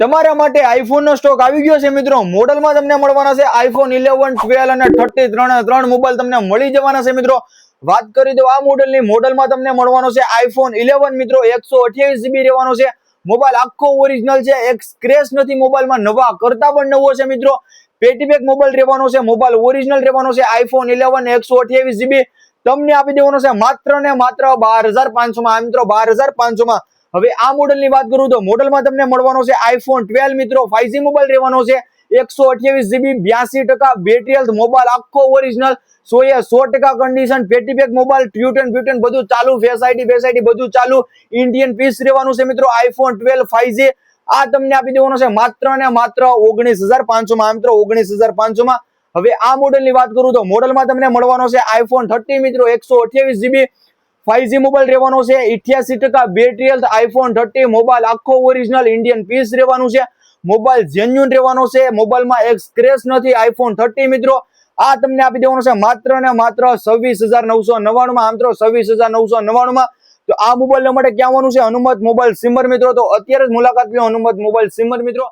તમારા માટે આઈફોન નો સ્ટોક આવી ગયો છે મિત્રો। મોડલમાં તમને મળવાના છે આઈફોન 11, 12 અને 33 ત્રણ મોબાઈલ તમને મળી જવાના છે મિત્રો। વાત કરી દો આ મોડલમાં તમને મળવાનો છે આઈફોન 11 મિત્રો 128GB રહેવાનો છે। મોબાઈલ આખો ઓરિજિનલ છે, એક સ્ક્રેચ નથી મોબાઈલમાં, નવા કરતા પણ નવો છે મિત્રો। પેટીબેક મોબાઈલ રહેવાનો છે, મોબાઈલ ઓરિજિનલ રહેવાનો છે। આઈફોન 11 128GB તમને આપી દેવાનો છે માત્ર ને માત્ર 12,500 માં મિત્રો, 12,500 માં। હવે આ મોડલની વાત કરું તો મોડલમાં તમને મળવાનો છે આઈફોન 12 મિત્રો 5G મોબાઈલ રહેવાનો છે। 128GB 82% બેટરી હેલ્થ, મોબાઈલ આખો ઓરિજિનલ, 100% કન્ડિશન, પેટીબેક મોબાઈલ, ટ્યુટન બધું ચાલુ, ફેસ આઈડી બધું ચાલુ, ઇન્ડિયન પીસ રહેવાનું છે મિત્રો। આઈફોન 12 5G આ તમને આપી દેવાનો છે માત્ર ને માત્ર 19,500 માં મિત્રો, 19,500 માં। હવે આ મોડલની વાત કરું તો મોડલમાં તમને મળવાનો છે આઈફોન 30 મિત્રો 128GB 5G મોબાઈલ રહેવાનો છે। 88% બેટરી હેલ્થ, આઈફોન 30 મોબાઈલ આખો ઓરિજિનલ, ઇન્ડિયન પીસ રહેવાનું છે, મોબાઈલ જેન્યુઇન રહેવાનો છે, મોબાઈલમાં એક સ્ક્રેચ નથી। આઈફોન 30 મિત્રો આ તમને આપી દેવાનો છે માત્ર ને માત્ર 26,999 માં મિત્રો, 26,999 માં। તો આ મોબાઈલ માટે ક્યાં આવવાનું છે? હનુમત મોબાઈલ સિમર મિત્રો। તો અત્યારે જ મુલાકાત લો હનુમત મોબાઈલ સિમર મિત્રો।